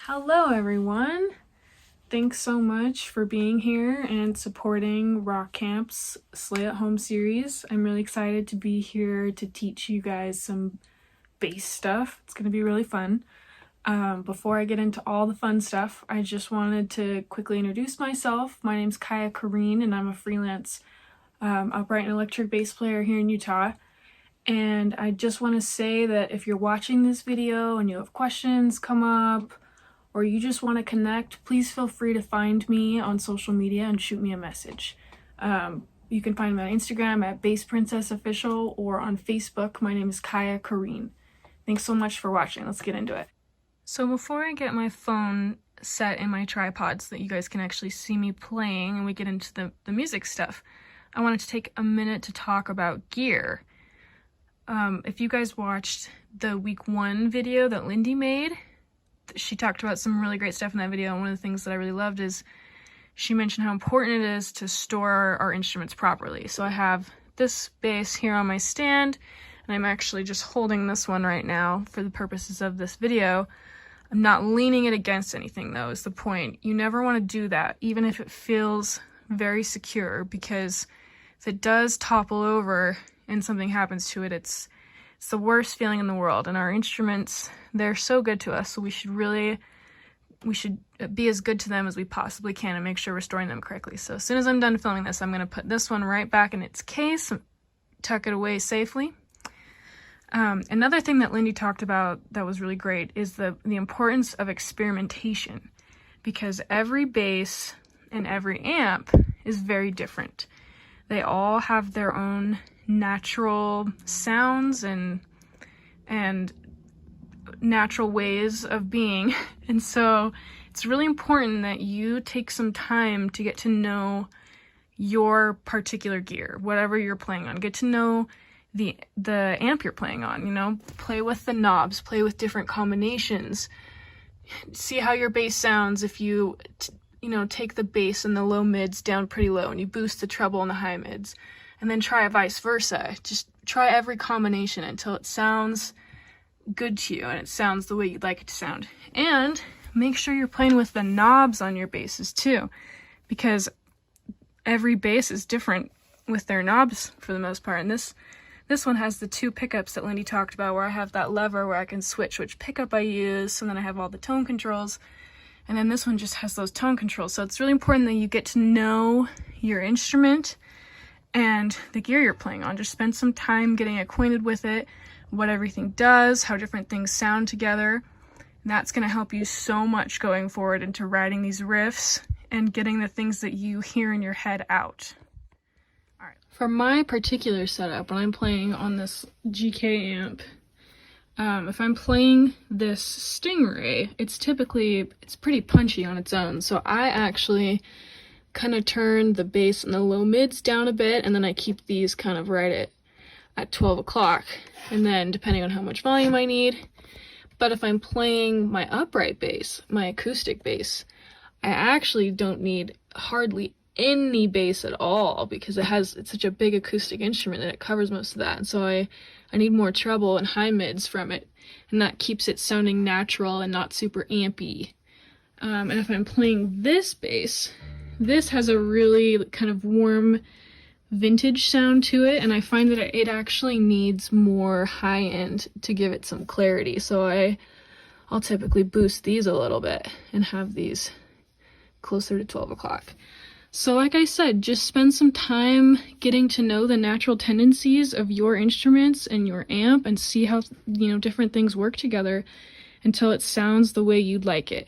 Hello everyone! Thanks so much for being here and supporting Rock Camp's Slay at Home series. I'm really excited to be here to teach you guys some bass stuff. It's going to be really fun. Before I get into all the fun stuff, I just wanted to quickly introduce myself. My name's Kya Karine and I'm a freelance upright and electric bass player here in Utah. And I just want to say that if you're watching this video and you have questions come up, or you just want to connect, please feel free to find me on social media and shoot me a message. You can find me on Instagram at Bass Princess Official or on Facebook. My name is Kya Karine. Thanks so much for watching. Let's get into it. So before I get my phone set in my tripod so that you guys can actually see me playing and we get into the music stuff, I wanted to take a minute to talk about gear. If you guys watched the week 1 video that Lindy made, she talked about some really great stuff in that video, and one of the things that I really loved is she mentioned how important it is to store our instruments properly. So I have this bass here on my stand, and I'm actually just holding this one right now for the purposes of this video. I'm not leaning it against anything though, is the point. You never want to do that, even if it feels very secure, because if it does topple over and something happens to it, it's the worst feeling in the world. And our instruments, they're so good to us, so we should be as good to them as we possibly can and make sure we're storing them correctly. So as soon as I'm done filming this, I'm going to put this one right back in its case, tuck it away safely. Another thing that Lindy talked about that was really great is the importance of experimentation, because every bass and every amp is very different. They all have their own natural sounds and natural ways of being, and so it's really important that you take some time to get to know your particular gear, whatever you're playing on. Get to know the amp you're playing on, you know, play with the knobs, play with different combinations, see how your bass sounds if you take the bass and the low mids down pretty low and you boost the treble and the high mids. And then try vice versa. Just try every combination until it sounds good to you and it sounds the way you'd like it to sound. And make sure you're playing with the knobs on your basses too, because every bass is different with their knobs for the most part. And this one has the 2 pickups that Lindy talked about, where I have that lever where I can switch which pickup I use, and then I have all the tone controls. And then this one just has those tone controls. So it's really important that you get to know your instrument and the gear you're playing on. Just spend some time getting acquainted with it, what everything does, how different things sound together. And that's going to help you so much going forward into writing these riffs and getting the things that you hear in your head out. All right. For my particular setup, when I'm playing on this GK amp, if I'm playing this Stingray, it's pretty punchy on its own. So I actually kind of turn the bass and the low mids down a bit, and then I keep these kind of right at 12 o'clock, and then depending on how much volume I need. But if I'm playing my upright bass, my acoustic bass, I actually don't need hardly any bass at all, because it's such a big acoustic instrument that it covers most of that. And so I need more treble and high mids from it, and that keeps it sounding natural and not super ampy. And if I'm playing this bass, this has a really kind of warm vintage sound to it, and I find that it actually needs more high end to give it some clarity. So I'll typically boost these a little bit and have these closer to 12 o'clock. So like I said, just spend some time getting to know the natural tendencies of your instruments and your amp, and see how different things work together until it sounds the way you'd like it.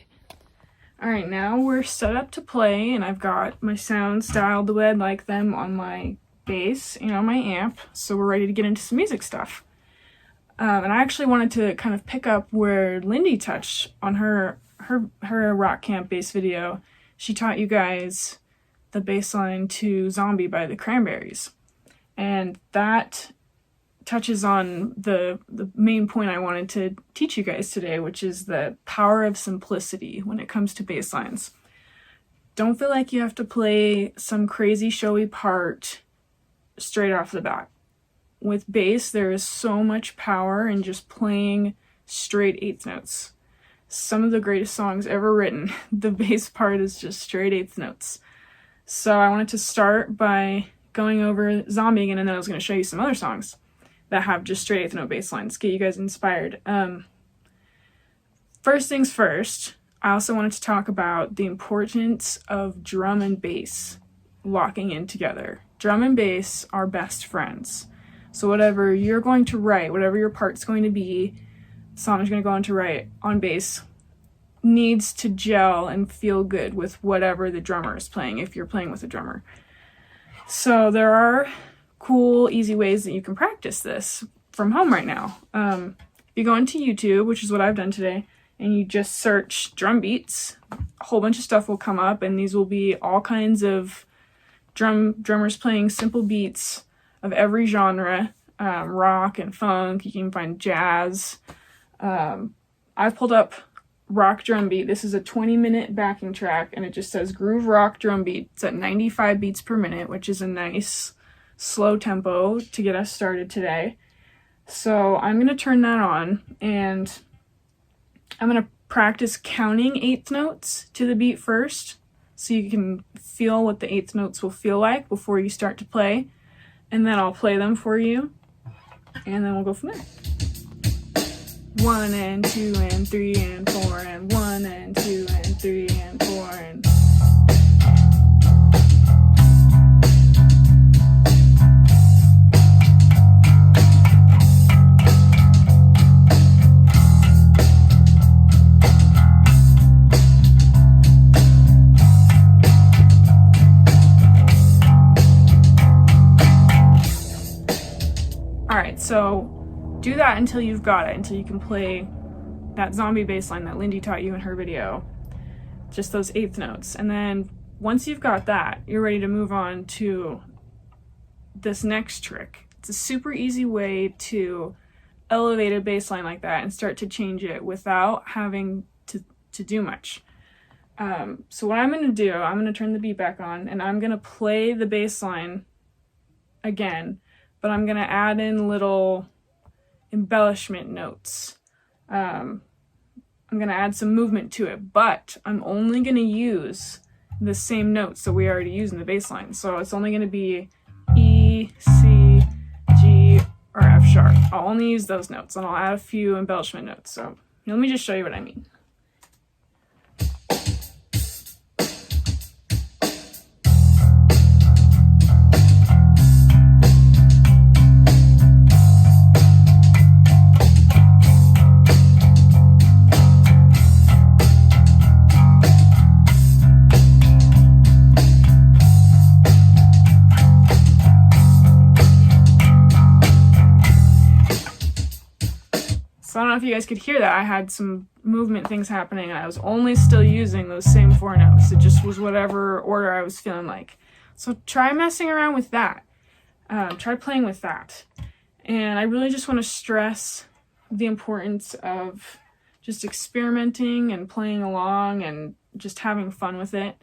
Alright, now we're set up to play, and I've got my sounds dialed the way I'd like them on my bass and on my amp, so we're ready to get into some music stuff. And I actually wanted to kind of pick up where Lindy touched on her Rock Camp bass video. She taught you guys the bass line to Zombie by the Cranberries, and that touches on the main point I wanted to teach you guys today, which is the power of simplicity when it comes to bass lines. Don't feel like you have to play some crazy showy part straight off the bat. With bass, there is so much power in just playing straight eighth notes. some of the greatest songs ever written. The bass part is just straight eighth notes. So I wanted to start by going over Zombie again, and then I was going to show you some other songs that have just straight eighth note bass lines, get you guys inspired. First things first, I also wanted to talk about the importance of drum and bass locking in together. Drum and bass are best friends. So whatever you're going to write, whatever your part's going to be, the song is going to go on to write on bass, needs to gel and feel good with whatever the drummer is playing, if you're playing with a drummer. So there are cool, easy ways that you can practice this from home right now. You go into YouTube, which is what I've done today, and you just search drum beats. A whole bunch of stuff will come up, and these will be all kinds of drummers playing simple beats of every genre, rock and funk. You can find jazz. I've pulled up rock drum beat. This is a 20-minute backing track, and it just says groove rock drum beat. It's at 95 beats per minute, which is a nice slow tempo to get us started today. So I'm going to turn that on, and I'm going to practice counting eighth notes to the beat first, so you can feel what the eighth notes will feel like before you start to play, and then I'll play them for you, and then we'll go from there. 1 and 2 and 3 and 4 and 1 and 2 and 3 and 4 and... Alright, so do that until you've got it, until you can play that zombie bass line that Lindy taught you in her video. Just those eighth notes. And then once you've got that, you're ready to move on to this next trick. It's a super easy way to elevate a bass line like that and start to change it without having to do much. So what I'm going to do, I'm going to turn the beat back on, and I'm going to play the bass line again, but I'm going to add in little embellishment notes. I'm going to add some movement to it, but I'm only going to use the same notes that we already used in the bass line. So it's only going to be E, C, G, or F sharp. I'll only use those notes, and I'll add a few embellishment notes. So let me just show you what I mean. So I don't know if you guys could hear that. I had some movement things happening, and I was only still using those same 4 notes. It just was whatever order I was feeling like. So try messing around with that. Try playing with that. And I really just want to stress the importance of just experimenting and playing along and just having fun with it.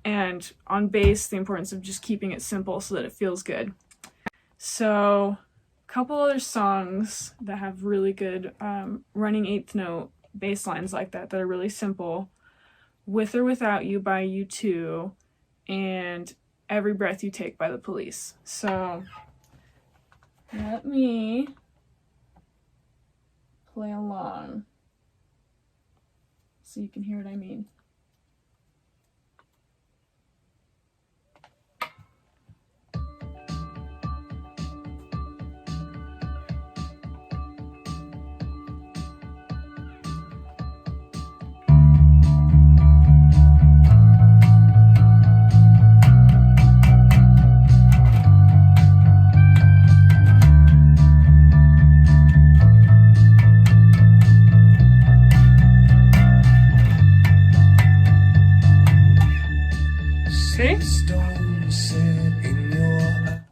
And on bass, the importance of just keeping it simple so that it feels good. So couple other songs that have really good running eighth note bass lines like that are really simple. With or Without You by U2 and Every Breath You Take by The Police. So let me play along so you can hear what I mean.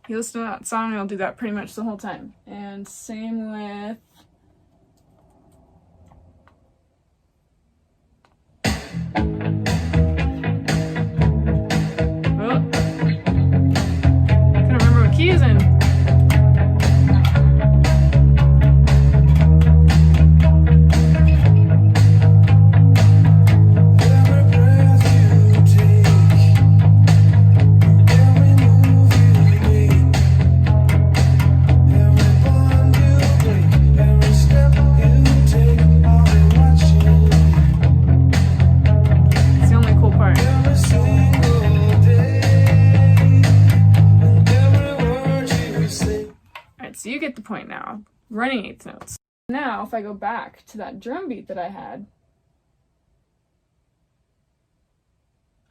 You listen to that song, I'll do that pretty much the whole time. And same with couldn't remember what key is in. point now, running eighth notes. Now, if I go back to that drum beat that I had,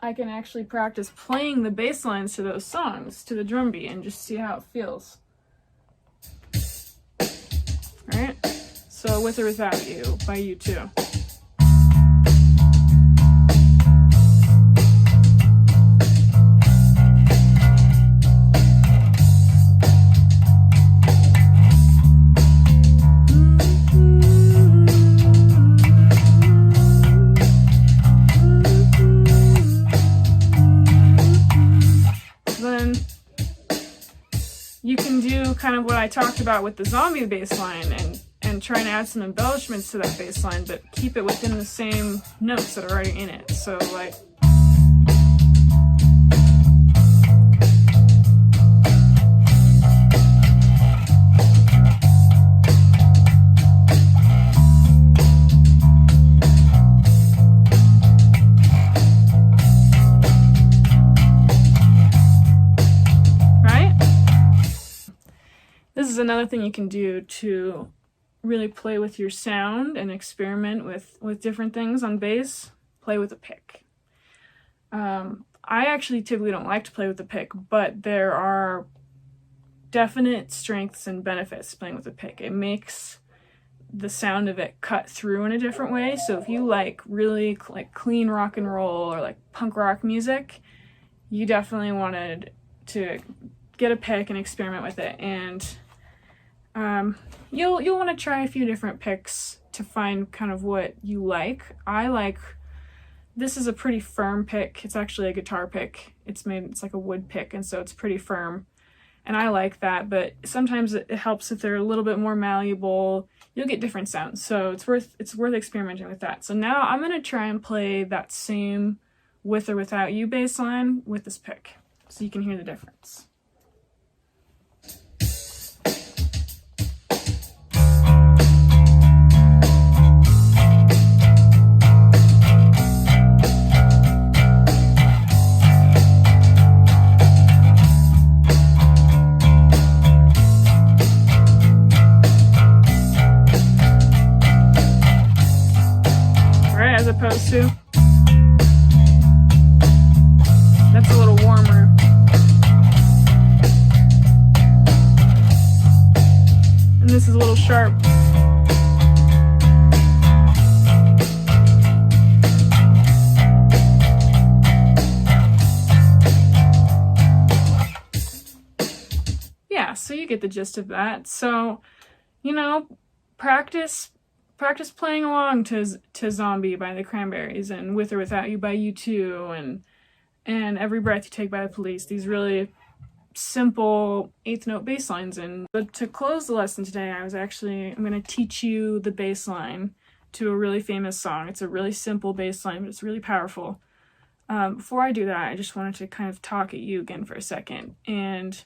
I can actually practice playing the bass lines to those songs, to the drum beat, and just see how it feels. Right? So With or Without You by U2. Then you can do kind of what I talked about with the zombie bass line and try and add some embellishments to that bass line, but keep it within the same notes that are already in it. So like, this is another thing you can do to really play with your sound and experiment with different things on bass. Play with a pick. I actually typically don't like to play with the pick, but there are definite strengths and benefits to playing with a pick. It makes the sound of it cut through in a different way. So if you like really like clean rock and roll or like punk rock music, you definitely wanted to get a pick and experiment with it. And you'll want to try a few different picks to find kind of what you like. This is a pretty firm pick. It's actually a guitar pick. It's like a wood pick, and so it's pretty firm. And I like that, but sometimes it helps if they're a little bit more malleable. You'll get different sounds, so it's worth experimenting with that. So now I'm gonna try and play that same With or Without You bass line with this pick, so you can hear the difference. As opposed to, that's a little warmer. And this is a little sharp. Yeah, so you get the gist of that. So, you know, practice playing along to Zombie by the Cranberries and With or Without You by U2 and Every Breath You Take by the Police. These really simple eighth note bass lines. But to close the lesson today, I'm going to teach you the bass line to a really famous song. It's a really simple bass line, but it's really powerful. Before I do that, I just wanted to kind of talk at you again for a second and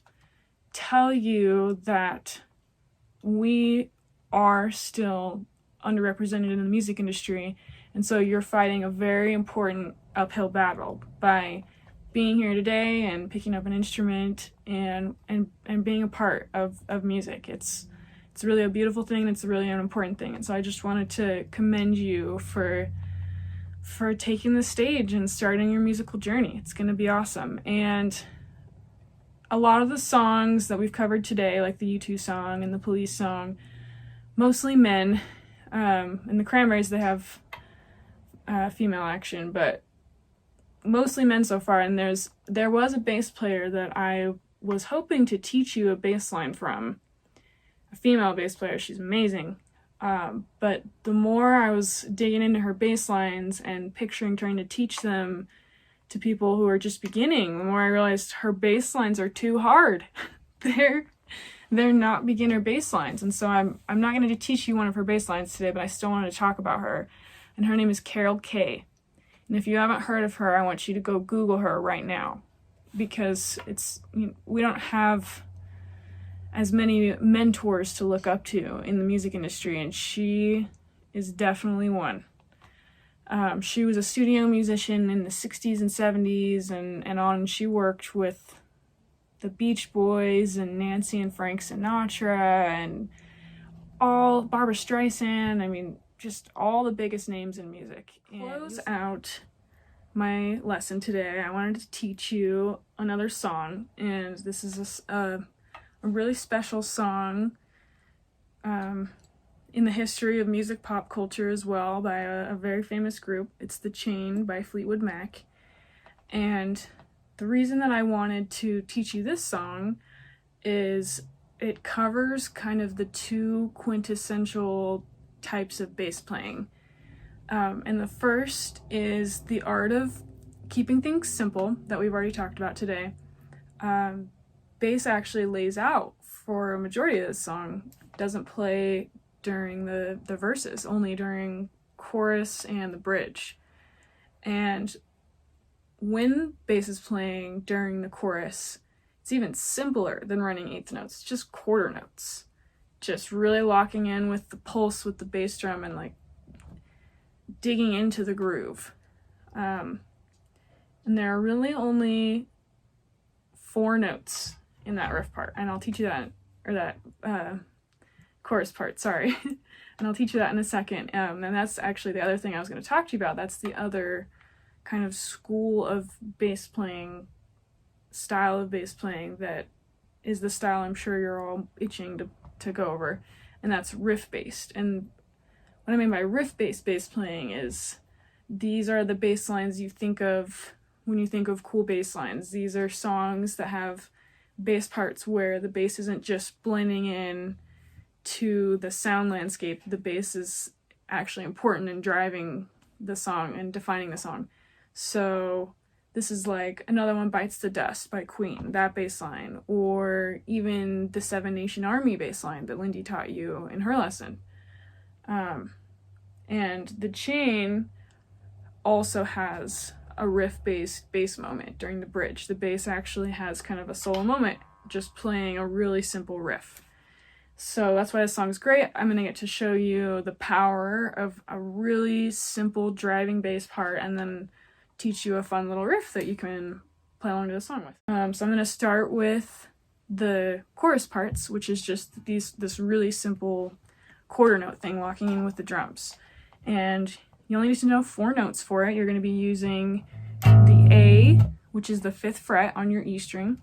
tell you that we are still underrepresented in the music industry, and so you're fighting a very important uphill battle by being here today and picking up an instrument and being a part of music. It's really a beautiful thing. It's really an important thing, and so I just wanted to commend you for taking the stage and starting your musical journey. It's going to be awesome. And a lot of the songs that we've covered today, like the U2 song and the Police song, mostly men. In the Cranberries, they have female action, but mostly men so far. And there was a bass player that I was hoping to teach you a bass line from, a female bass player. She's amazing. But the more I was digging into her bass lines and trying to teach them to people who are just beginning, the more I realized her bass lines are too hard. They're not beginner bass lines. And so I'm not going to teach you one of her bass lines today, but I still wanted to talk about her. And her name is Carol Kay. And if you haven't heard of her, I want you to go Google her right now, because we don't have as many mentors to look up to in the music industry, and she is definitely one. She was a studio musician in the 60s and 70s and on. She worked with the Beach Boys and Nancy and Frank Sinatra and all Barbara Streisand. I mean, just all the biggest names in music. And close out my lesson today, I wanted to teach you another song, and this is a really special song in the history of music pop culture as well, by a very famous group. It's The Chain by Fleetwood Mac. And the reason that I wanted to teach you this song is it covers kind of the two quintessential types of bass playing. And the first is the art of keeping things simple that we've already talked about today. Bass actually lays out for a majority of this song. It doesn't play during the verses, only during chorus and the bridge. And when bass is playing during the chorus, it's even simpler than running eighth notes. It's just quarter notes. Just really locking in with the pulse with the bass drum and like digging into the groove. And there are really only 4 notes in that riff part, and I'll teach you that, or that chorus part, sorry. And I'll teach you that in a second. And that's actually the other thing I was going to talk to you about. That's the other kind of school of bass playing, style of bass playing, that is the style I'm sure you're all itching to go over, and that's riff-based. And what I mean by riff-based bass playing is these are the bass lines you think of when you think of cool bass lines. These are songs that have bass parts where the bass isn't just blending in to the sound landscape. The bass is actually important in driving the song and defining the song. So this is like Another One Bites the Dust by Queen, that bass line, or even the Seven Nation Army bass line that Lindy taught you in her lesson. And The Chain also has a riff-based bass moment during the bridge. The bass actually has kind of a solo moment, just playing a really simple riff. So that's why this song's great. I'm going to get to show you the power of a really simple driving bass part, and then teach you a fun little riff that you can play along to the song with. So I'm going to start with the chorus parts, which is just this really simple quarter note thing, locking in with the drums. And you only need to know 4 notes for it. You're going to be using the A, which is the 5th fret on your E string,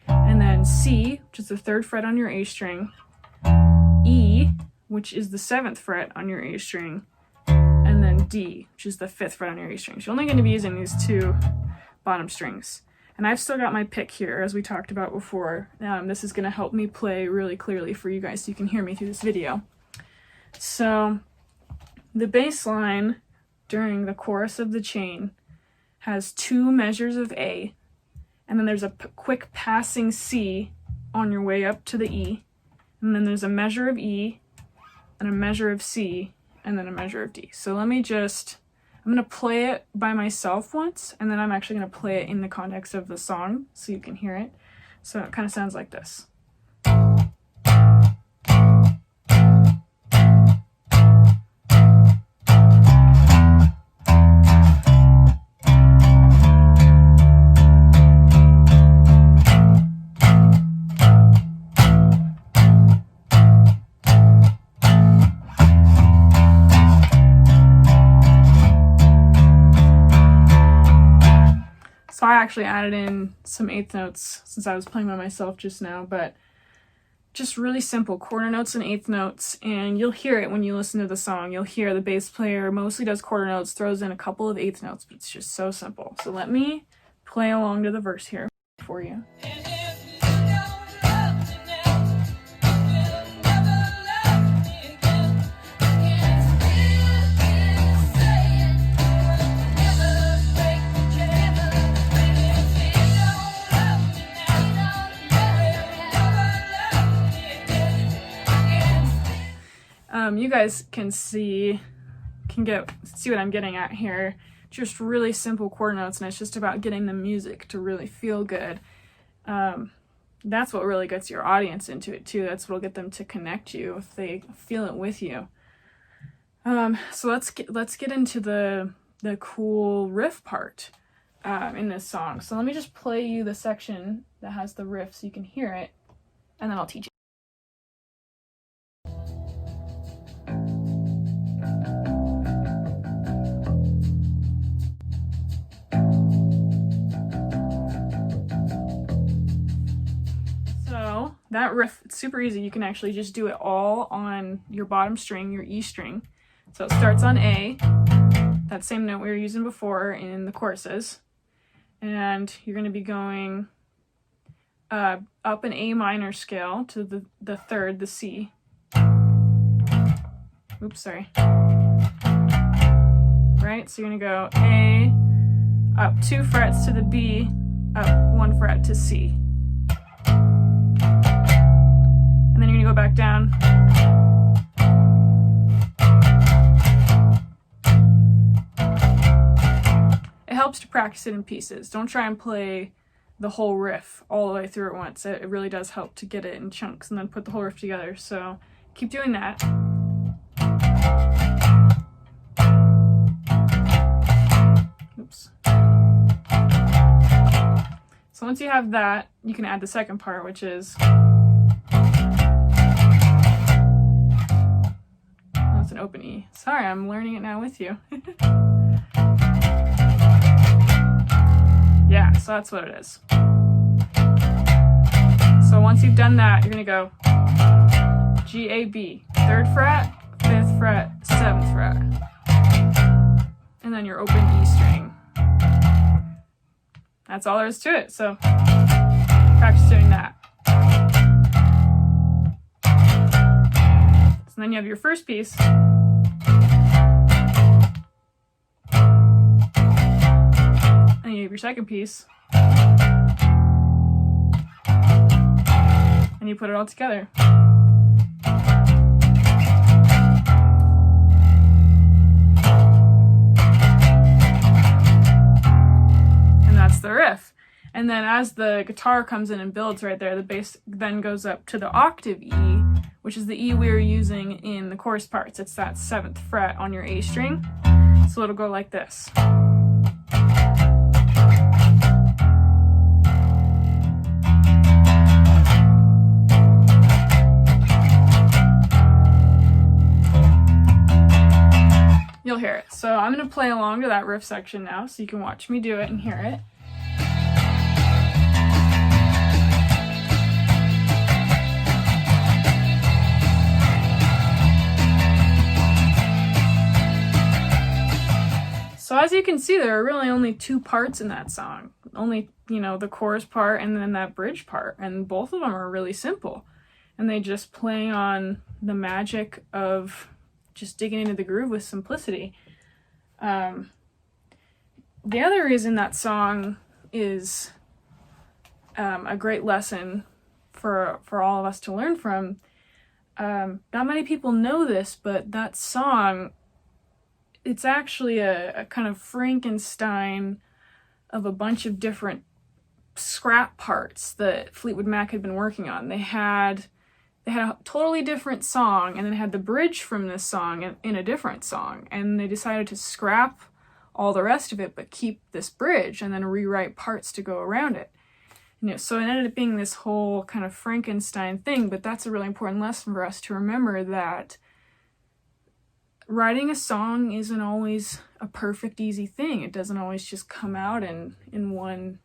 and then C, which is the 3rd fret on your A string, E, which is the 7th fret on your A string, and then D, which is the 5th fret on your A string. So you're only going to be using these 2 bottom strings. And I've still got my pick here, as we talked about before. This is going to help me play really clearly for you guys so you can hear me through this video. So the bass line during the chorus of The Chain has 2 measures of A, and then there's a quick passing C on your way up to the E, and then there's a measure of E, and a measure of C, and then a measure of D. So I'm going to play it by myself once, and then I'm actually going to play it in the context of the song so you can hear it. So it kind of sounds like this. So I actually added in some 8th notes since I was playing by myself just now, but just really simple quarter notes and 8th notes, and you'll hear it when you listen to the song. You'll hear the bass player mostly does quarter notes, throws in a couple of 8th notes, but it's just so simple. So let me play along to the verse here for you. You guys can see what I'm getting at here. Just really simple quarter notes, and it's just about getting the music to really feel good. That's what really gets your audience into it too. That's what'll get them to connect you if they feel it with you. So let's get into the cool riff part. in this song. So let me just play you the section that has the riff so you can hear it, and then I'll teach you. So that riff, it's super easy. You can actually just do it all on your bottom string, your E string. So it starts on A, that same note we were using before in the choruses. And you're going to be going up an A minor scale to the third, the C. Oops, sorry. Right? So you're going to go A, up 2 frets to the B, up 1 fret to C. And then you're going to go back down. It helps to practice it in pieces. Don't try and play the whole riff all the way through at once. It really does help to get it in chunks and then put the whole riff together. So keep doing that. Oops. So once you have that, you can add the second part, which is... Oh, it's an open E. Sorry, I'm learning it now with you. Yeah, so that's what it is. So once you've done that, you're going to go G, A, B, 3rd fret, 5th fret, 7th fret. And then your open E string. That's all there is to it. So practice doing that. So then you have your first piece. And you have your second piece. And you put it all together. And that's the riff. And then as the guitar comes in and builds right there, the bass then goes up to the octave E, which is the E we were using in the chorus parts. It's that 7th fret on your A string. So it'll go like this. You'll hear it. So I'm going to play along to that riff section now so you can watch me do it and hear it. So as you can see, there are really only 2 parts in that song. Only, the chorus part and then that bridge part. And both of them are really simple. And they just play on the magic of just digging into the groove with simplicity. The other reason that song is a great lesson for all of us to learn from, not many people know this, but that song, it's actually a kind of Frankenstein of a bunch of different scrap parts that Fleetwood Mac had been working on. They had a totally different song, and then had the bridge from this song in a different song, and they decided to scrap all the rest of it but keep this bridge and then rewrite parts to go around it. So it ended up being this whole kind of Frankenstein thing, but that's a really important lesson for us to remember, that writing a song isn't always a perfect, easy thing. It doesn't always just come out in one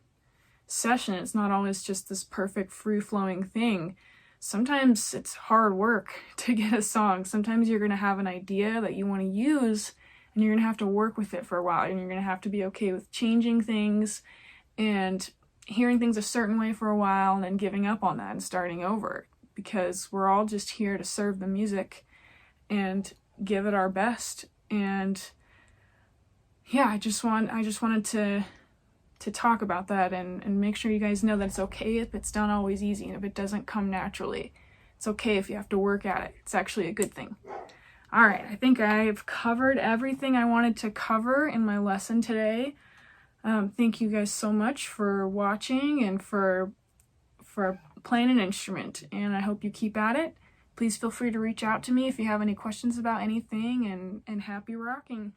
session. It's not always just this perfect, free-flowing thing. Sometimes it's hard work to get a song. Sometimes you're going to have an idea that you want to use, and you're going to have to work with it for a while, and you're going to have to be okay with changing things and hearing things a certain way for a while and then giving up on that and starting over, because we're all just here to serve the music and give it our best. And yeah, I just wanted to talk about that and make sure you guys know that it's okay if it's not always easy, and if it doesn't come naturally. It's okay if you have to work at it. It's actually a good thing. All right, I think I've covered everything I wanted to cover in my lesson today. Thank you guys so much for watching and for playing an instrument, and I hope you keep at it. Please feel free to reach out to me if you have any questions about anything, and happy rocking.